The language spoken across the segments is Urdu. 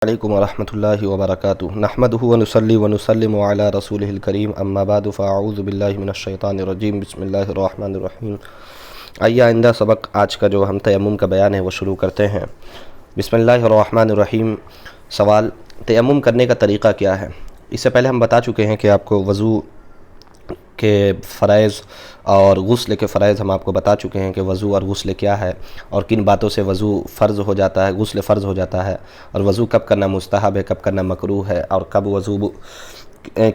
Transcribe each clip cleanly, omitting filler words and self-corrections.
علیکم ورحمۃ اللہ وبرکاتہ نحمدہ ونصلی ونسلم علی رسولہ الکریم اما بعد فاعوذ باللہ من الشیطان الرجیم بسم اللہ الرحمن الرحیم۔ آئیے آئندہ سبق آج کا جو ہم تیمم کا بیان ہے وہ شروع کرتے ہیں۔ بسم اللہ الرحمن الرحیم۔ سوال، تیمم کرنے کا طریقہ کیا ہے؟ اس سے پہلے ہم بتا چکے ہیں کہ آپ کو وضو کے فرائض اور غسل کے فرائض ہم آپ کو بتا چکے ہیں کہ وضو اور غسل کیا ہے اور کن باتوں سے وضو فرض ہو جاتا ہے، غسل فرض ہو جاتا ہے، اور وضو کب کرنا مستحب ہے، کب کرنا مکروہ ہے، اور کب وضو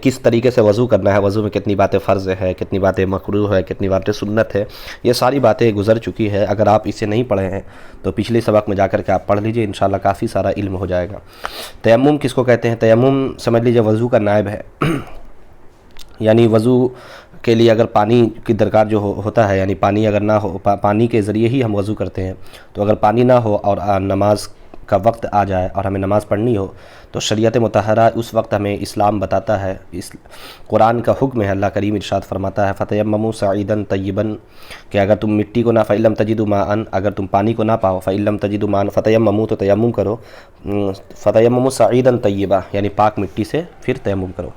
کس طریقے سے وضو کرنا ہے، وضو میں کتنی باتیں فرض ہے، کتنی باتیں مکروہ ہے، کتنی باتیں سنت ہے، یہ ساری باتیں گزر چکی ہے۔ اگر آپ اسے نہیں پڑھے ہیں تو پچھلے سبق میں جا کر کے آپ پڑھ لیجئے، انشاءاللہ کافی سارا علم ہو جائے گا۔ تیمم کس کو کہتے ہیں؟ تیمم سمجھ لیجئے وضو کا نائب ہے، یعنی وضو کے لیے اگر پانی کی درکار جو ہوتا ہے، یعنی پانی اگر نہ ہو، پانی کے ذریعے ہی ہم وضو کرتے ہیں، تو اگر پانی نہ ہو اور نماز کا وقت آ جائے اور ہمیں نماز پڑھنی ہو تو شریعت مطہرہ اس وقت ہمیں اسلام بتاتا ہے، قرآن کا حکم ہے، اللہ کریم ارشاد فرماتا ہے فَتَيَمَّمُوا صَعِيدًا طَيِّبًا، کہ اگر تم مٹی کو نہ فَإِن لَّمْ تَجِدُوا مَاءً، اگر تم پانی کو نہ پاؤ فَإِن لَّمْ تَجِدُوا مَاءً فَتَيَمَّمُوا، تو تیمم کرو، فَتَيَمَّمُوا صَعِيدًا طَيِّبًا، یعنی پاک مٹی سے پھر تیمم کرو۔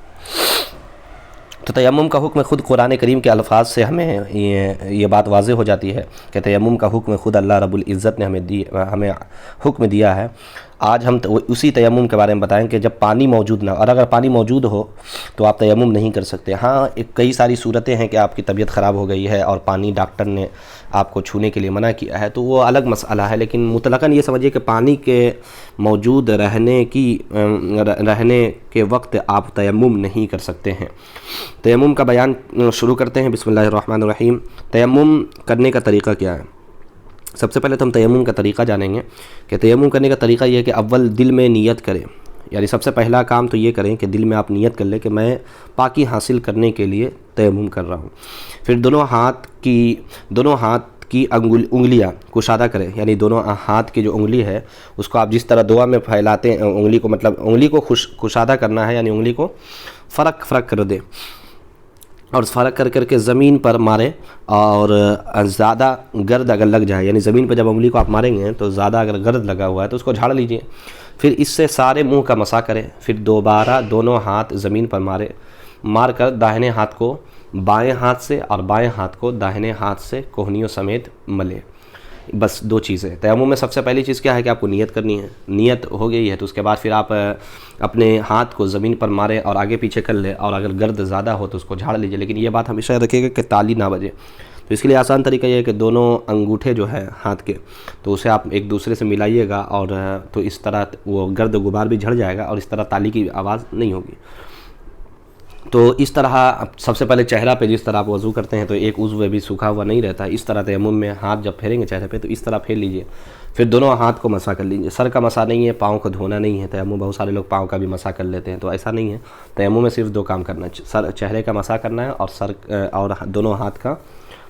تو تیمم کا حکم خود قرآن کریم کے الفاظ سے ہمیں یہ بات واضح ہو جاتی ہے کہ تیمم کا حکم خود اللہ رب العزت نے ہمیں حکم دیا ہے۔ آج ہم اسی تیمم کے بارے میں بتائیں کہ جب پانی موجود نہ ہو، اور اگر پانی موجود ہو تو آپ تیمم نہیں کر سکتے۔ ہاں، کئی ساری صورتیں ہیں کہ آپ کی طبیعت خراب ہو گئی ہے اور پانی ڈاکٹر نے آپ کو چھونے کے لیے منع کیا ہے، تو وہ الگ مسئلہ ہے، لیکن مطلقاً یہ سمجھیے کہ پانی کے موجود رہنے کے وقت آپ تیمم نہیں کر سکتے ہیں۔ تیمم کا بیان شروع کرتے ہیں۔ بسم اللہ الرحمن الرحیم۔ تیمم کرنے کا طریقہ کیا ہے؟ سب سے پہلے تو ہم تیمم کا طریقہ جانیں گے کہ تیمم کرنے کا طریقہ یہ ہے کہ اول دل میں نیت کریں، یعنی سب سے پہلا کام تو یہ کریں کہ دل میں آپ نیت کر لیں کہ میں پاکی حاصل کرنے کے لیے تیمم کر رہا ہوں۔ پھر دونوں ہاتھ کی انگلیاں کشادہ کریں، یعنی دونوں ہاتھ کی جو انگلی ہے اس کو آپ جس طرح دعا میں پھیلاتے ہیں، انگلی کو کشادہ کرنا ہے، یعنی انگلی کو فرق کر دیں اور فرق کر کے زمین پر مارے، اور زیادہ گرد اگر لگ جائے، یعنی زمین پہ جب انگلی کو آپ ماریں گے تو زیادہ اگر گرد لگا ہوا ہے تو اس کو جھاڑ لیجئے۔ پھر اس سے سارے منہ کا مسح کریں، پھر دوبارہ دونوں ہاتھ زمین پر مار کر داہنے ہاتھ کو بائیں ہاتھ سے اور بائیں ہاتھ کو داہنے ہاتھ سے کوہنیوں سمیت ملے۔ بس دو چیزیں۔ تیمم میں سب سے پہلی چیز کیا ہے کہ آپ کو نیت کرنی ہے، نیت ہو گئی ہے تو اس کے بعد پھر آپ اپنے ہاتھ کو زمین پر ماریں اور آگے پیچھے کر لیں، اور اگر گرد زیادہ ہو تو اس کو جھاڑ لیجئے، لیکن یہ بات ہمیشہ رکھیے گا کہ تالی نہ بجے۔ تو اس کے لیے آسان طریقہ یہ ہے کہ دونوں انگوٹھے جو ہے ہاتھ کے، تو اسے آپ ایک دوسرے سے ملائیے گا، اور تو اس طرح وہ گرد غبار بھی جھڑ جائے گا اور اس طرح تالی کی آواز نہیں ہوگی۔ تو اس طرح سب سے پہلے چہرہ پہ جس طرح آپ وضو کرتے ہیں تو ایک عضو بھی سوکھا ہوا نہیں رہتا ہے، اس طرح تیمم میں ہاتھ جب پھیریں گے چہرے پہ تو اس طرح پھیر لیجئے۔ پھر دونوں ہاتھ کو مسح کر لیجئے۔ سر کا مسح نہیں ہے، پاؤں کو دھونا نہیں ہے تیمم، بہت سارے لوگ پاؤں کا بھی مسح کر لیتے ہیں، تو ایسا نہیں ہے۔ تیمم میں صرف دو کام کرنا ہے، چہرے کا مسح کرنا ہے اور دونوں ہاتھ کا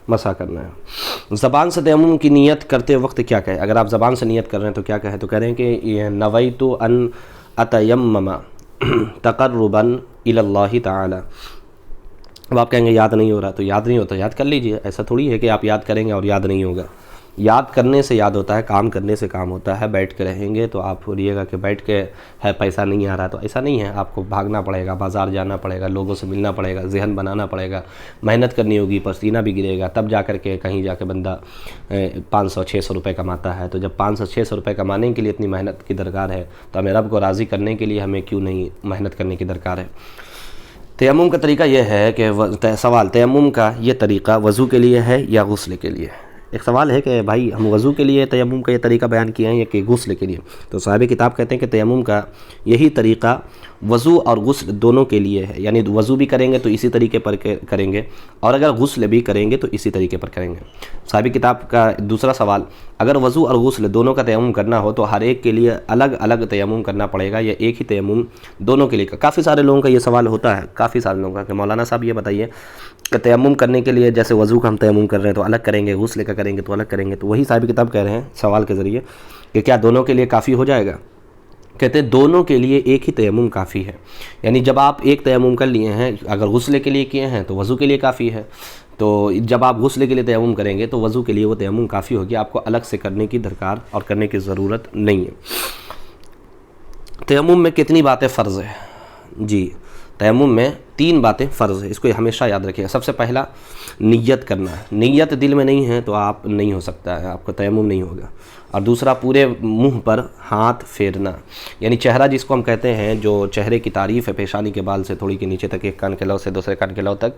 مسح کرنا ہے۔ زبان سے تیمم کی نیت کرتے وقت کیا کہیں؟ اگر آپ زبان سے نیت کر رہے ہیں تو کیا کہیں؟ تو کہہ رہے ہیں کہ نویت ان اتیمم تقربا الی اللہ تعالی۔ اب آپ کہیں گے یاد نہیں ہو رہا، تو یاد نہیں ہوتا یاد کر لیجئے، ایسا تھوڑی ہے کہ آپ یاد کریں گے اور یاد نہیں ہوگا۔ یاد کرنے سے یاد ہوتا ہے، کام کرنے سے کام ہوتا ہے۔ بیٹھ کے رہیں گے تو آپ بولیے گا کہ بیٹھ کے ہے پیسہ نہیں آ رہا، تو ایسا نہیں ہے، آپ کو بھاگنا پڑے گا، بازار جانا پڑے گا، لوگوں سے ملنا پڑے گا، ذہن بنانا پڑے گا، محنت کرنی ہوگی، پسینہ بھی گرے گا، تب جا کر کے کہیں جا کے بندہ 500-600 روپے کماتا ہے۔ تو جب 500-600 روپے کمانے کے لیے اتنی محنت کی درکار ہے تو ہمیں رب کو راضی کرنے کے لیے ہمیں کیوں نہیں محنت کرنے کی درکار ہے؟ تیمم کا طریقہ یہ ہے کہ سوال، تیمم کا یہ طریقہ وضو کے لیے ہے یا غسل کے لیے؟ ایک سوال ہے کہ بھائی ہم وضو کے لیے تیمم کا یہ طریقہ بیان کیے ہیں یا کہ غسل کے لیے؟ تو صاحب کتاب کہتے ہیں کہ تیمم کا یہی طریقہ وضو اور غسل دونوں کے لیے ہے، یعنی وضو بھی کریں گے تو اسی طریقے پر کریں گے، اور اگر غسل بھی کریں گے تو اسی طریقے پر کریں گے۔ صاحب کتاب کا دوسرا سوال، اگر وضو اور غسل دونوں کا تیمم کرنا ہو تو ہر ایک کے لیے الگ الگ تیمم کرنا پڑے گا یا ایک ہی تیمم دونوں کے لیے؟ کافی سارے لوگوں کا یہ سوال ہوتا ہے، کافی سارے لوگوں کا کہ مولانا صاحب یہ بتائیے کہ تیمم کرنے کے لیے جیسے وضو کا ہم تیمم کر رہے ہیں تو الگ کریں گے، غسل کا کریں گے تو الگ کریں گے، تو وہی صاحب کتاب کہہ رہے ہیں سوال کے ذریعے کہ کیا دونوں کے لیے کافی ہو جائے گا؟ کہتے ہیں دونوں کے لیے ایک ہی تیمم کافی ہے، یعنی جب آپ ایک تیمم کر لیے ہیں، اگر غسل کے لیے کیے ہیں تو وضو کے لیے کافی ہے، تو جب آپ غسل کے لیے تیمم کریں گے تو وضو کے لیے وہ تیمم کافی ہوگی، آپ کو الگ سے کرنے کی درکار اور کرنے کی ضرورت نہیں ہے۔ تیمم میں کتنی باتیں فرض ہے؟ جی، تیمم میں 3 باتیں فرض ہے، اس کو ہمیشہ یاد رکھیے گا۔ سب سے پہلا نیت کرنا ہے، نیت دل میں نہیں ہے تو آپ نہیں ہو سکتا ہے، آپ کو تیمم نہیں ہوگا۔ اور دوسرا پورے منہ پر ہاتھ پھیرنا، یعنی چہرہ جس کو ہم کہتے ہیں، جو چہرے کی تعریف ہے پیشانی کے بال سے تھوڑی کے نیچے تک، ایک کان کے لو سے دوسرے کان کے لو تک،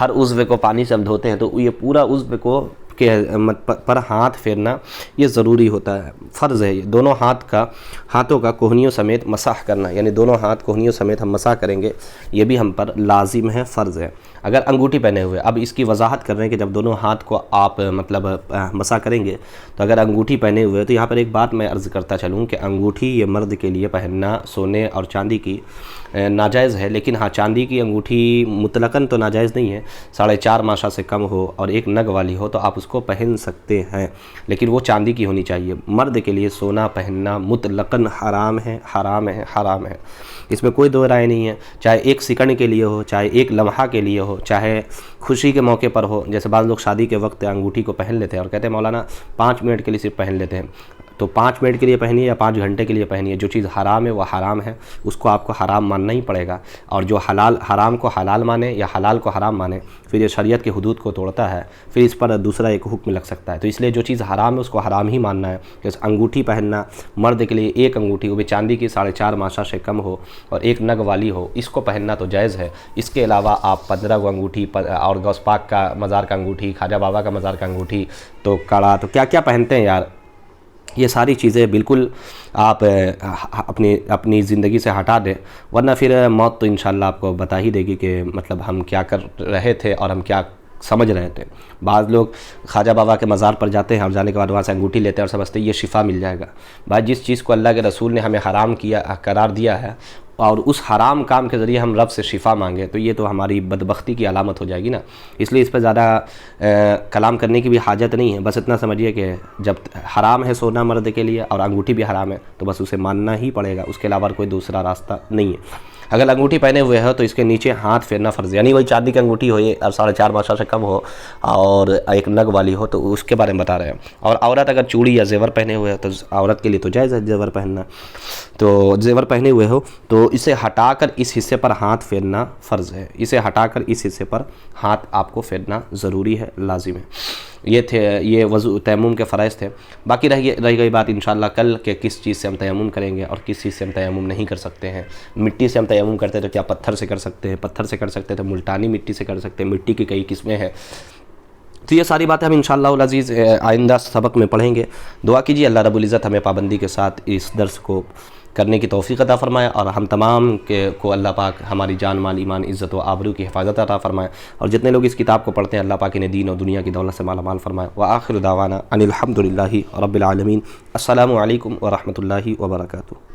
ہر عضو کو پانی سے ہم دھوتے ہیں تو یہ پورا عضو کو پر ہاتھ پھیرنا یہ ضروری ہوتا ہے، فرض ہے۔ یہ دونوں ہاتھوں کا کوہنیوں سمیت مسح کرنا، یعنی دونوں ہاتھ کوہنیوں سمیت ہم مسح کریں گے، یہ بھی ہم پر لازم ہے، فرض ہے۔ اگر انگوٹھی پہنے ہوئے، اب اس کی وضاحت کر رہے ہیں کہ جب دونوں ہاتھ کو آپ مسح کریں گے تو اگر انگوٹھی پہنے ہوئے تو یہاں پر ایک بات میں عرض کرتا چلوں کہ انگوٹھی یہ مرد کے لیے پہننا سونے اور چاندی کی ناجائز ہے، لیکن ہاں چاندی کی انگوٹھی مطلقاً تو ناجائز نہیں ہے، 4.5 ماشا سے کم ہو اور ایک نگ والی ہو تو آپ اس کو پہن سکتے ہیں، لیکن وہ چاندی کی ہونی چاہیے۔ مرد کے لیے سونا پہننا مطلقاً حرام ہے، حرام ہے، حرام ہے، اس میں کوئی دو رائے نہیں ہے، چاہے 1 سیکنڈ کے لیے ہو، چاہے 1 لمحہ کے لیے ہو، چاہے خوشی کے موقع پر ہو۔ جیسے بعض لوگ شادی کے وقت انگوٹھی کو پہن لیتے ہیں اور کہتے ہیں مولانا 5 منٹ کے لیے صرف پہن لیتے ہیں، تو 5 منٹ کے لیے پہنیے یا 5 گھنٹے کے لیے پہنیے، جو چیز حرام ہے وہ حرام ہے، اس کو آپ کو حرام ماننا ہی پڑے گا۔ اور جو حرام کو حلال مانے یا حلال کو حرام مانے، پھر یہ شریعت کے حدود کو توڑتا ہے، پھر اس پر دوسرا ایک حکم لگ سکتا ہے۔ تو اس لیے جو چیز حرام ہے اس کو حرام ہی ماننا ہے۔ جیسے انگوٹھی پہننا، مرد کے لیے 1 انگوٹھی، وہ بھی چاندی کی 4.5 ماشا سے کم ہو اور 1 نگ والی ہو، اس کو پہننا تو جائز ہے۔ اس کے علاوہ آپ 15 انگوٹھی اور غوث پاک کا مزار کا انگوٹھی، خواجہ بابا کا مزار کا انگوٹھی، تو کڑا، تو کیا کیا پہنتے ہیں یار، یہ ساری چیزیں بالکل آپ اپنی زندگی سے ہٹا دیں، ورنہ پھر موت تو انشاءاللہ آپ کو بتا ہی دے گی کہ مطلب ہم کیا کر رہے تھے اور ہم کیا سمجھ رہے تھے۔ بعض لوگ خواجہ بابا کے مزار پر جاتے ہیں اور جانے کے بعد وہاں سے انگوٹھی لیتے ہیں اور سمجھتے ہیں یہ شفا مل جائے گا۔ بھائی جس چیز کو اللہ کے رسول نے ہمیں حرام قرار دیا ہے اور اس حرام کام کے ذریعے ہم رب سے شفا مانگے تو یہ تو ہماری بدبختی کی علامت ہو جائے گی نا۔ اس لیے اس پہ زیادہ کلام کرنے کی بھی حاجت نہیں ہے، بس اتنا سمجھیے کہ جب حرام ہے سونا مرد کے لیے اور انگوٹھی بھی حرام ہے تو بس اسے ماننا ہی پڑے گا، اس کے علاوہ کوئی دوسرا راستہ نہیں ہے۔ اگر انگوٹھی پہنے ہوئے ہو تو اس کے نیچے ہاتھ پھیرنا فرض ہے، یعنی وہی چاندی کی انگوٹھی ہو یہ اور 4.5 ماشا سے کم ہو اور 1 نگ والی ہو تو اس کے بارے میں بتا رہے ہیں۔ اور عورت اگر چوڑی یا زیور پہنے ہوئے ہو تو عورت کے لیے تو جائز ہے زیور پہننا، تو زیور پہنے ہوئے ہو تو اسے ہٹا کر اس حصے پر ہاتھ پھیرنا فرض ہے، اسے ہٹا کر اس حصے پر ہاتھ آپ کو پھیرنا ضروری ہے، لازم ہے۔ یہ وضو تیمم کے فرائض تھے۔ باقی رہ گئی بات انشاءاللہ کل کہ کس چیز سے ہم تیمم کریں گے اور کس چیز سے ہم تیمم نہیں کر سکتے ہیں۔ مٹی سے ہم تیمم کرتے ہیں تو کیا پتھر سے کر سکتے ہیں؟ پتھر سے کر سکتے ہیں تو ملتانی مٹی سے کر سکتے ہیں، مٹی کی کئی قسمیں ہیں۔ تو یہ ساری باتیں ہم انشاءاللہ العزیز آئندہ سبق میں پڑھیں گے۔ دعا کیجیے اللہ رب العزت ہمیں پابندی کے ساتھ اس درس کو کرنے کی توفیق عطا فرمائے اور ہم تمام کو اللہ پاک ہماری جان مال ایمان عزت و آبرو کی حفاظت عطا فرمائے، اور جتنے لوگ اس کتاب کو پڑھتے ہیں اللہ پاک انہیں دین اور دنیا کی دولت سے مالا مال فرمائے۔ وآخر دعوانا ان الحمد للہ رب العالمین۔ السلام علیکم ورحمۃ اللہ وبرکاتہ۔